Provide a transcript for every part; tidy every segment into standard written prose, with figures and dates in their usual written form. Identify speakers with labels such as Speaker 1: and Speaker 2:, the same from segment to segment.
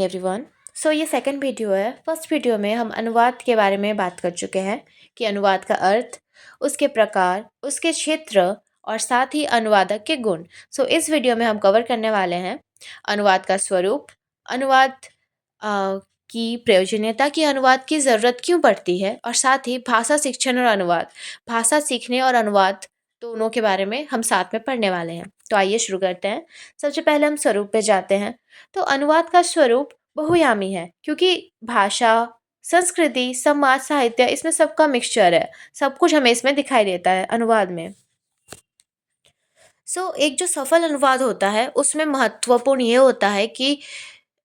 Speaker 1: Morning everyone. ये second video है। First video में हम अनुवाद के बारे में बात कर चुके हैं कि अनुवाद का अर्थ, उसके प्रकार, उसके क्षेत्र और साथ ही अनुवादक के गुण। इस वीडियो में हम कवर करने वाले हैं अनुवाद का स्वरूप, अनुवाद की प्रयोजनीयता, की अनुवाद की ज़रूरत क्यों पड़ती है, और साथ ही भाषा शिक्षण और अनुवाद, भाषा सीखने और अनुवाद दोनों के बारे में हम साथ में पढ़ने वाले हैं। तो आइए शुरू करते हैं। सबसे पहले हम स्वरूप पे जाते हैं। तो अनुवाद का स्वरूप बहुयामी है, क्योंकि भाषा, संस्कृति, समाज, साहित्य, इसमें सबका मिक्सचर है। सब कुछ हमें इसमें दिखाई देता है अनुवाद में। एक जो सफल अनुवाद होता है उसमें महत्वपूर्ण ये होता है कि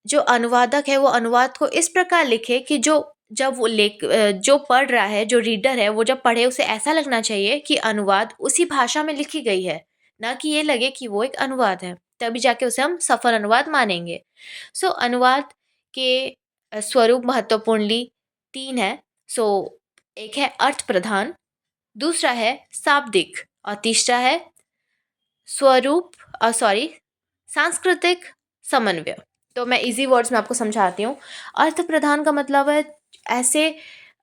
Speaker 1: जो अनुवादक है वो अनुवाद को इस प्रकार लिखे कि जो पढ़ रहा है, जो रीडर है, वो जब पढ़े उसे ऐसा लगना चाहिए कि अनुवाद उसी भाषा में लिखी गई है, ना कि ये लगे कि वो एक अनुवाद है। तभी जाके उसे हम सफल अनुवाद मानेंगे। अनुवाद के स्वरूप महत्वपूर्णली 3 है। एक है अर्थ प्रधान, दूसरा है शाब्दिक और तीसरा है सांस्कृतिक समन्वय। तो मैं इजी वर्ड्स में आपको समझाती हूँ। अर्थ प्रधान का मतलब है ऐसे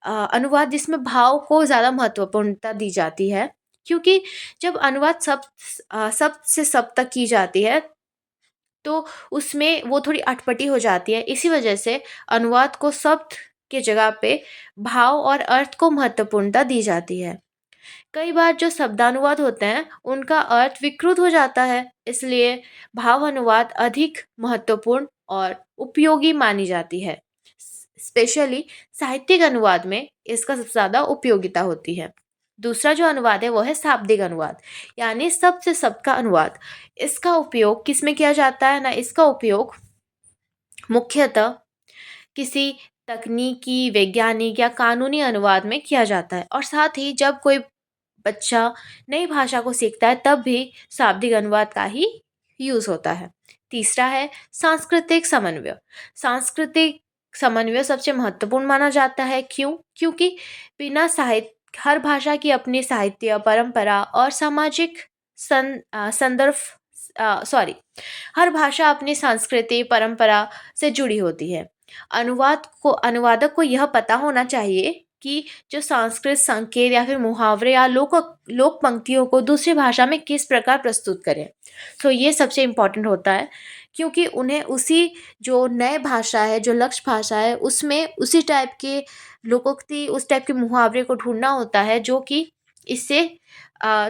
Speaker 1: अनुवाद जिसमें भाव को ज़्यादा महत्वपूर्णता दी जाती है, क्योंकि जब अनुवाद शब्द से शब्द तक की जाती है तो उसमें वो थोड़ी अटपटी हो जाती है। इसी वजह से अनुवाद को शब्द के जगह पे भाव और अर्थ को महत्वपूर्णता दी जाती है। कई बार जो शब्दानुवाद होते हैं उनका अर्थ विकृत हो जाता है, इसलिए भाव अनुवाद अधिक महत्वपूर्ण और उपयोगी मानी जाती है। स्पेशली साहित्यिक अनुवाद में इसका सबसे ज़्यादा उपयोगिता होती है। दूसरा जो अनुवाद है वो है शाब्दिक अनुवाद, यानी शब्द से शब्द का अनुवाद। इसका उपयोग किस में किया जाता है ना, इसका उपयोग मुख्यतः किसी तकनीकी, वैज्ञानिक या कानूनी अनुवाद में किया जाता है, और साथ ही जब कोई बच्चा नई भाषा को सीखता है तब भी शाब्दिक अनुवाद का ही यूज़ होता है। तीसरा है सांस्कृतिक समन्वय। सांस्कृतिक समन्वय सबसे महत्वपूर्ण माना जाता है। क्यों? क्योंकि बिना साहित्य हर भाषा की अपनी साहित्य, परंपरा और सामाजिक संदर्भ हर भाषा अपनी संस्कृति, परंपरा से जुड़ी होती है। अनुवादक को यह पता होना चाहिए कि जो संस्कृत संकेत या फिर मुहावरे या लोक पंक्तियों को दूसरी भाषा में किस प्रकार प्रस्तुत करें। ये सबसे इम्पोर्टेंट होता है, क्योंकि उन्हें उसी जो नए भाषा है, जो लक्ष्य भाषा है, उसमें उसी टाइप के लोकोक्ति, उस टाइप के मुहावरे को ढूंढना होता है जो कि इससे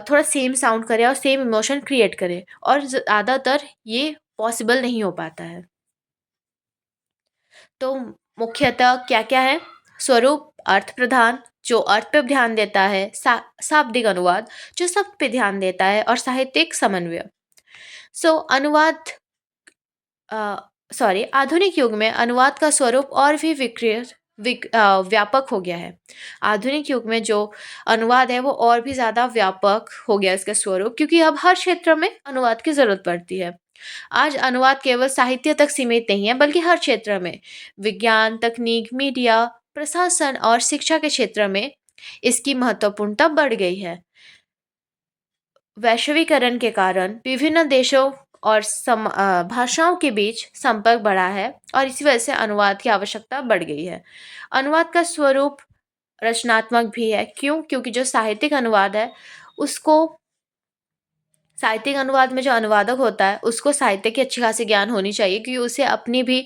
Speaker 1: थोड़ा सेम साउंड करे और सेम इमोशन क्रिएट करे, और ज़्यादातर ये पॉसिबल नहीं हो पाता है। तो मुख्यतः क्या-क्या है? स्वरूप, अर्थ प्रधान, जो अर्थ पे ध्यान देता है, शाब्दिक अनुवाद, जो शब्द पे ध्यान देता है, और साहित्यिक समन्वय। अनुवाद आधुनिक युग में अनुवाद का स्वरूप और भी व्यापक हो गया है। आधुनिक युग में जो अनुवाद है वो और भी ज़्यादा व्यापक हो गया इसका स्वरूप, क्योंकि अब हर क्षेत्र में अनुवाद की ज़रूरत पड़ती है। आज अनुवाद केवल साहित्य तक सीमित नहीं है, बल्कि हर क्षेत्र में, विज्ञान, तकनीक, मीडिया, प्रशासन और शिक्षा के क्षेत्र में इसकी महत्वपूर्णता बढ़ गई है। वैश्वीकरण के कारण विभिन्न देशों और भाषाओं के बीच संपर्क बढ़ा है, और इसी वजह से अनुवाद की आवश्यकता बढ़ गई है। अनुवाद का स्वरूप रचनात्मक भी है। क्यों? क्योंकि जो साहित्यिक अनुवाद है उसको साहित्यिक अनुवाद में जो अनुवादक होता है उसको साहित्य की अच्छी खासी ज्ञान होनी चाहिए, क्योंकि उसे अपनी भी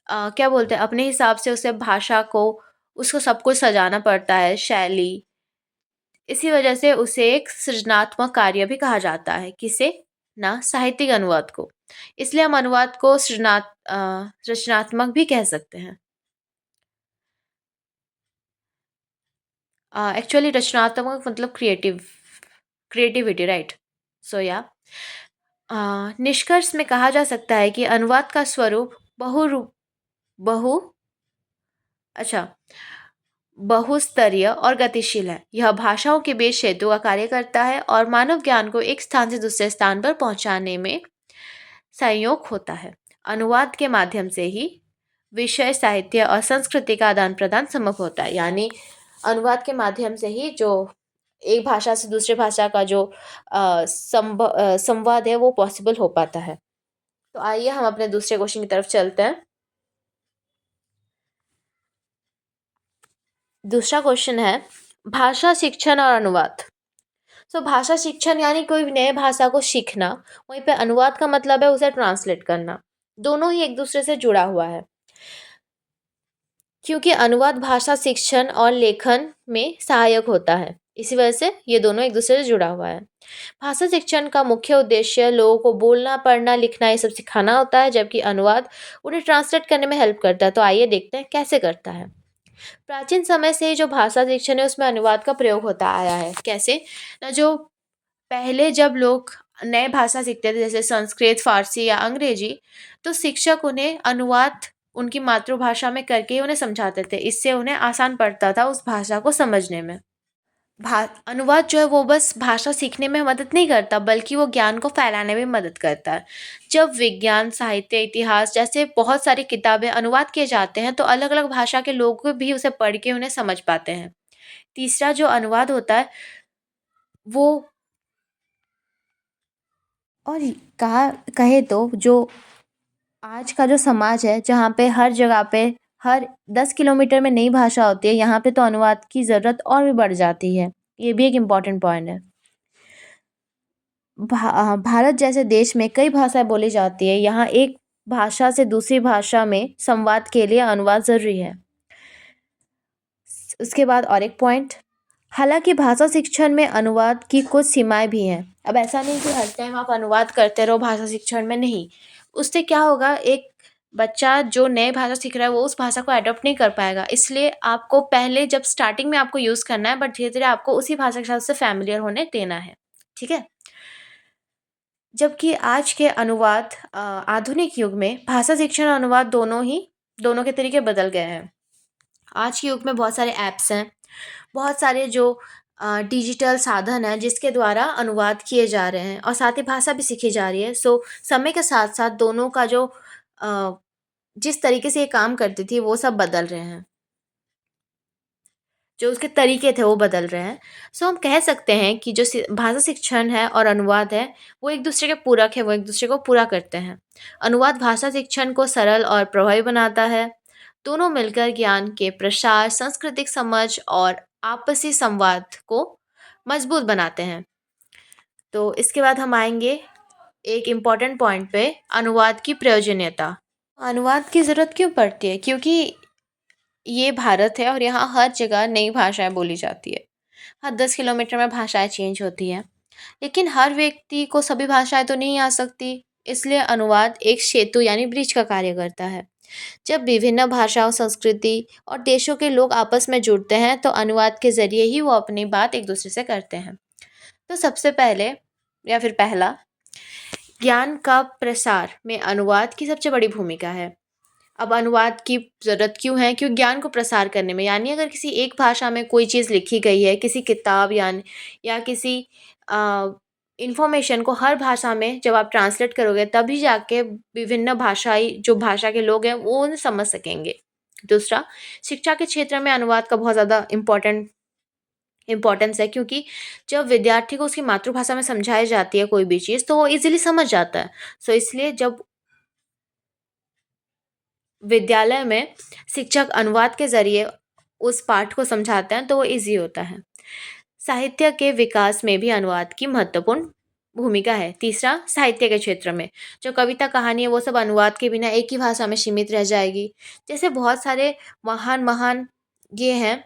Speaker 1: क्या बोलते हैं, अपने हिसाब से उसे भाषा को, उसको सब कुछ सजाना पड़ता है, शैली। इसी वजह से उसे एक सृजनात्मक कार्य भी कहा जाता है। किसे? ना, साहित्यिक अनुवाद को। इसलिए हम अनुवाद को रचनात्मक भी कह सकते हैं। एक्चुअली रचनात्मक मतलब क्रिएटिविटी, राइट? या निष्कर्ष में कहा जा सकता है कि अनुवाद का स्वरूप बहु अच्छा बहुस्तरीय और गतिशील है। यह भाषाओं के बीच सेतु का कार्य करता है और मानव ज्ञान को एक स्थान से दूसरे स्थान पर पहुंचाने में सहयोग होता है। अनुवाद के माध्यम से ही विषय, साहित्य और संस्कृति का आदान प्रदान संभव होता है। यानी अनुवाद के माध्यम से ही जो एक भाषा से दूसरे भाषा का जो संवाद है वो पॉसिबल हो पाता है। तो आइए हम अपने दूसरे क्वेश्चन की तरफ चलते हैं। दूसरा क्वेश्चन है भाषा शिक्षण और अनुवाद। भाषा शिक्षण यानी कोई नए भाषा को सीखना, वहीं पे अनुवाद का मतलब है उसे ट्रांसलेट करना। दोनों ही एक दूसरे से जुड़ा हुआ है, क्योंकि अनुवाद भाषा शिक्षण और लेखन में सहायक होता है। इसी वजह से ये दोनों एक दूसरे से जुड़ा हुआ है। भाषा शिक्षण का मुख्य उद्देश्य लोगों को बोलना, पढ़ना, लिखना ये सब सिखाना होता है, जबकि अनुवाद उन्हें ट्रांसलेट करने में हेल्प करता है। तो आइए देखते हैं कैसे करता है। प्राचीन समय से ही जो भाषा शिक्षण है उसमें अनुवाद का प्रयोग होता आया है। कैसे ना, जो पहले जब लोग नए भाषा सीखते थे जैसे संस्कृत, फारसी या अंग्रेजी, तो शिक्षक उन्हें अनुवाद उनकी मातृभाषा में करके ही उन्हें समझाते थे। इससे उन्हें आसान पड़ता था उस भाषा को समझने में। भा अनुवाद जो है वो बस भाषा सीखने में मदद नहीं करता, बल्कि वो ज्ञान को फैलाने में मदद करता है। जब विज्ञान, साहित्य, इतिहास जैसे बहुत सारी किताबें अनुवाद किए जाते हैं, तो अलग-अलग भाषा के लोग भी उसे पढ़ के उन्हें समझ पाते हैं। तीसरा जो अनुवाद होता है वो, और कहा कहे तो जो आज का जो समाज है, जहाँ पे हर जगह पे हर 10 किलोमीटर में नई भाषा होती है, यहाँ पे तो अनुवाद की ज़रूरत और भी बढ़ जाती है। ये भी एक इम्पॉर्टेंट पॉइंट है। भारत जैसे देश में कई भाषाएं बोली जाती है। यहाँ एक भाषा से दूसरी भाषा में संवाद के लिए अनुवाद ज़रूरी है। उसके बाद और एक पॉइंट, हालांकि भाषा शिक्षण में अनुवाद की कुछ सीमाएं भी हैं। अब ऐसा नहीं कि हर टाइम आप अनुवाद करते रहो भाषा शिक्षण में, नहीं। उससे क्या होगा, एक बच्चा जो नए भाषा सीख रहा है वो उस भाषा को अडॉप्ट नहीं कर पाएगा। इसलिए आपको पहले जब स्टार्टिंग में आपको यूज़ करना है, बट धीरे-धीरे आपको उसी भाषा के साथ उससे फ़ैमिलियर होने देना है। ठीक है? जबकि आज के अनुवाद आधुनिक युग में भाषा शिक्षण और अनुवाद दोनों के तरीके बदल गए हैं। आज के युग में बहुत सारे ऐप्स हैं, बहुत सारे जो डिजिटल साधन हैं जिसके द्वारा अनुवाद किए जा रहे हैं और साथ ही भाषा भी सीखी जा रही है। समय के साथ-साथ दोनों का जो अ, जिस तरीके से ये काम करती थी वो सब बदल रहे हैं। जो उसके तरीके थे वो बदल रहे हैं। हम कह सकते हैं कि जो भाषा शिक्षण है और अनुवाद है, वो एक दूसरे के पूरक है, वो एक दूसरे को पूरा करते हैं। अनुवाद भाषा शिक्षण को सरल और प्रभावी बनाता है। दोनों मिलकर ज्ञान के प्रसार, सांस्कृतिक समझ और आपसी संवाद को मजबूत बनाते हैं। तो इसके बाद हम आएंगे एक इम्पॉर्टेंट पॉइंट पे, अनुवाद की प्रयोजनीयता। अनुवाद की ज़रूरत क्यों पड़ती है? क्योंकि ये भारत है और यहाँ हर जगह नई भाषाएं बोली जाती है। हर 10 किलोमीटर में भाषाएं चेंज होती हैं, लेकिन हर व्यक्ति को सभी भाषाएं तो नहीं आ सकती। इसलिए अनुवाद एक सेतु यानी ब्रिज का कार्य करता है। जब विभिन्न भाषाओं, संस्कृति और देशों के लोग आपस में जुड़ते हैं, तो अनुवाद के जरिए ही वो अपनी बात एक दूसरे से करते हैं। तो सबसे पहले या फिर पहला, ज्ञान का प्रसार में अनुवाद की सबसे बड़ी भूमिका है। अब अनुवाद की ज़रूरत क्यों है? क्योंकि ज्ञान को प्रसार करने में, यानी अगर किसी एक भाषा में कोई चीज़ लिखी गई है, किसी किताब या किसी इन्फॉर्मेशन को हर भाषा में जब आप ट्रांसलेट करोगे, तभी जाके विभिन्न भाषाई जो भाषा के लोग हैं वो उन्हें समझ सकेंगे। दूसरा, शिक्षा के क्षेत्र में अनुवाद का बहुत ज़्यादा इम्पोर्टेंस है, क्योंकि जब विद्यार्थी को उसकी मातृभाषा में समझाई जाती है कोई भी चीज़, तो वो ईज़िली समझ जाता है। इसलिए जब विद्यालय में शिक्षक अनुवाद के ज़रिए उस पाठ को समझाते हैं, तो वो ईज़ी होता है। साहित्य के विकास में भी अनुवाद की महत्वपूर्ण भूमिका है। तीसरा, साहित्य के क्षेत्र में जो कविता, कहानी है वो सब अनुवाद के बिना एक ही भाषा में सीमित रह जाएगी। जैसे बहुत सारे महान-महान ये हैं,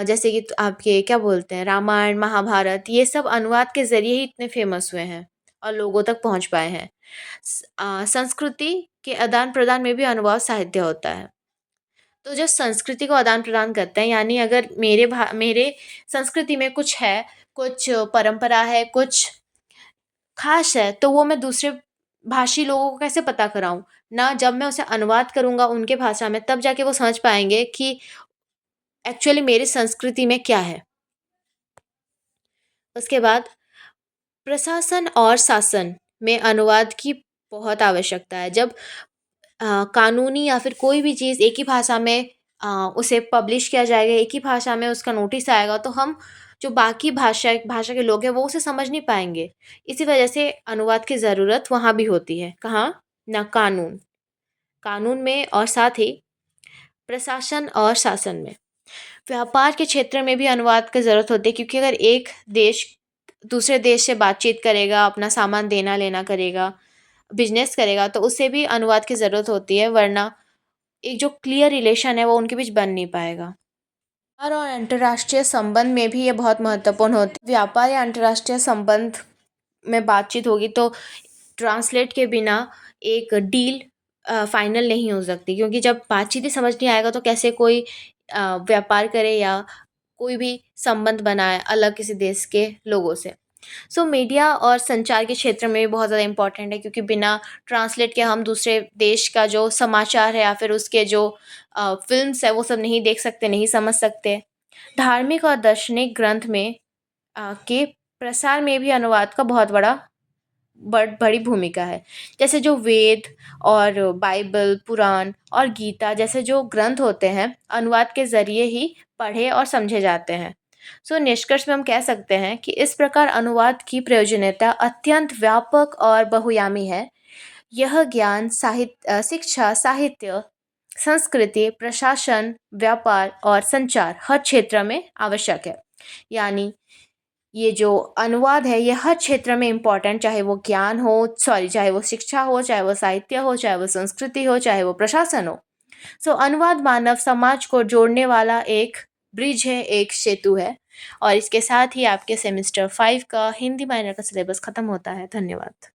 Speaker 1: जैसे कि आपके क्या बोलते हैं, रामायण, महाभारत, ये सब अनुवाद के ज़रिए ही इतने फ़ेमस हुए हैं और लोगों तक पहुँच पाए हैं। संस्कृति के आदान-प्रदान में भी अनुवाद साहित्य होता है। तो जो संस्कृति को आदान-प्रदान करते हैं, यानी अगर मेरे संस्कृति में कुछ है, कुछ परंपरा है, कुछ ख़ास है, तो वो मैं दूसरे भाषी लोगों को कैसे पता कराऊँ? ना, जब मैं उसे अनुवाद करूँगा उनके भाषा में, तब जाके वो समझ पाएँगे कि एक्चुअली मेरी संस्कृति में क्या है। उसके बाद प्रशासन और शासन में अनुवाद की बहुत आवश्यकता है। जब कानूनी या फिर कोई भी चीज़ एक ही भाषा में उसे पब्लिश किया जाएगा, एक ही भाषा में उसका नोटिस आएगा, तो हम जो बाकी भाषा के लोग हैं वो उसे समझ नहीं पाएँगे। इसी वजह से अनुवाद की ज़रूरत वहाँ भी होती है। कहाँ? ना, कानून में और साथ ही प्रशासन और शासन में। व्यापार के क्षेत्र में भी अनुवाद की ज़रूरत होती है, क्योंकि अगर एक देश दूसरे देश से बातचीत करेगा, अपना सामान देना-लेना करेगा, बिज़नेस करेगा, तो उसे भी अनुवाद की ज़रूरत होती है, वरना एक जो क्लियर रिलेशन है वो उनके बीच बन नहीं पाएगा। व्यापार और अंतर्राष्ट्रीय संबंध में भी ये बहुत महत्वपूर्ण होते हैं। व्यापार या अंतर्राष्ट्रीय संबंध में बातचीत होगी तो ट्रांसलेट के बिना एक डील फाइनल नहीं हो सकती, क्योंकि जब बातचीत ही समझ नहीं आएगा तो कैसे कोई व्यापार करे या कोई भी संबंध बनाए अलग किसी देश के लोगों से। सो मीडिया और संचार के क्षेत्र में भी बहुत ज़्यादा इम्पोर्टेंट है, क्योंकि बिना ट्रांसलेट के हम दूसरे देश का जो समाचार है या फिर उसके जो फ़िल्म्स है वो सब नहीं देख सकते, नहीं समझ सकते। धार्मिक और दार्शनिक ग्रंथ में के प्रसार में भी अनुवाद का बहुत बड़ी भूमिका है। जैसे जो वेद और बाइबल, पुराण और गीता जैसे जो ग्रंथ होते हैं, अनुवाद के ज़रिए ही पढ़े और समझे जाते हैं। सो निष्कर्ष में हम कह सकते हैं कि इस प्रकार अनुवाद की प्रयोजनीयता अत्यंत व्यापक और बहुआयामी है। यह ज्ञान शिक्षा, साहित्य, संस्कृति, प्रशासन, व्यापार और संचार हर क्षेत्र में आवश्यक है। यानी ये जो अनुवाद है ये हर क्षेत्र में इम्पोर्टेंट, चाहे वो शिक्षा हो, चाहे वो साहित्य हो, चाहे वो संस्कृति हो, चाहे वो प्रशासन हो। सो अनुवाद मानव समाज को जोड़ने वाला एक ब्रिज है, एक सेतु है। और इसके साथ ही आपके सेमेस्टर 5 का हिंदी माइनर का सिलेबस खत्म होता है। धन्यवाद।